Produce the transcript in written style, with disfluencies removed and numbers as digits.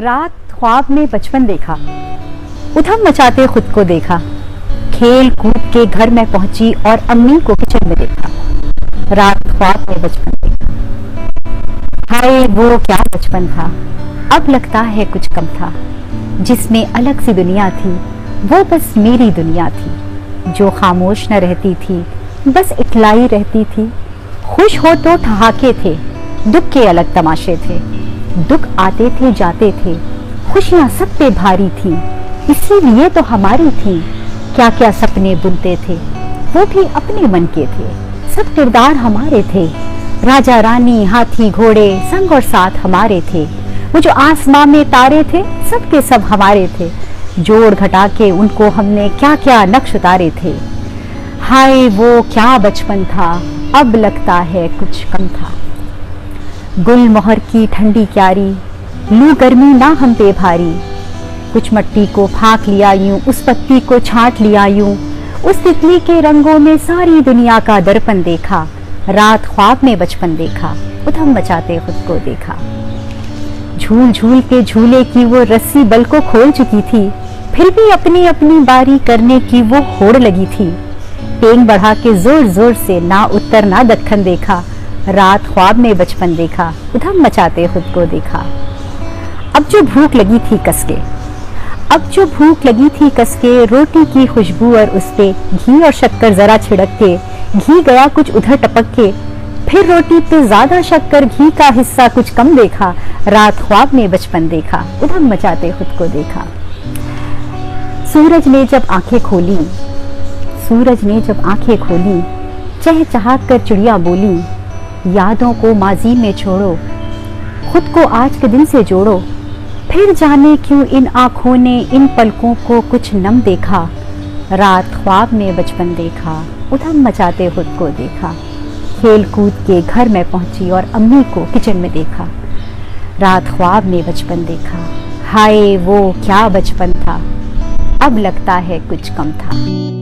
रात ख्वाब में बचपन देखा, उधम मचाते खुद को देखा। खेल कूद के घर में पहुंची और अम्मी को किचन में देखा। रात ख्वाब में बचपन देखा। हाय वो क्या बचपन था, अब लगता है कुछ कम था। जिसमें अलग सी दुनिया थी, वो बस मेरी दुनिया थी। जो खामोश न रहती थी, बस इकलाई रहती थी। खुश हो तो ठहाके थे, दुख के अलग तमाशे थे। दुख आते थे जाते थे, खुशियां सब पे भारी थी। इसीलिए तो हमारी थी। क्या क्या सपने बुनते थे, वो भी अपने मन के थे। सब किरदार हमारे थे, राजा रानी हाथी घोड़े संग और साथ हमारे थे। वो जो आसमां में तारे थे, सब के सब हमारे थे। जोड़ घटा के उनको हमने क्या क्या नक्श उतारे थे। हाय वो क्या बचपन था, अब लगता है कुछ कम था। गुल मोहर की ठंडी क्यारी, लू गर्मी ना हम पे भारी। कुछ मट्टी को फाक लिया यूं, उस पत्ती को छांट लिया यूं। उस तितली के रंगों में सारी दुनिया का दर्पण देखा। रात ख्वाब में बचपन देखा, उधम मचाते खुद को देखा। झूल झूल के झूले की वो रस्सी बल को खोल चुकी थी, फिर भी अपनी अपनी बारी करने की वो होड़ लगी थी। पेंग बढ़ा के जोर जोर से ना उत्तर ना दक्खन देखा। रात ख्वाब में बचपन देखा, उधम मचाते खुद को देखा। अब जो भूख लगी थी कसके, रोटी की खुशबू और उस पे घी और शक्कर जरा छिड़क के, घी गया कुछ उधर टपक के। फिर रोटी पे ज्यादा शक्कर, घी का हिस्सा कुछ कम देखा। रात ख्वाब में बचपन देखा, उधम मचाते खुद को देखा। सूरज ने जब आंखें खोली, चहचहा कर चिड़िया बोली, यादों को माजी में छोड़ो, खुद को आज के दिन से जोड़ो। फिर जाने क्यों इन आंखों ने इन पलकों को कुछ नम देखा। रात ख्वाब में बचपन देखा, उधम मचाते खुद को देखा। खेल कूद के घर में पहुंची और अम्मी को किचन में देखा। रात ख्वाब में बचपन देखा। हाय वो क्या बचपन था, अब लगता है कुछ कम था।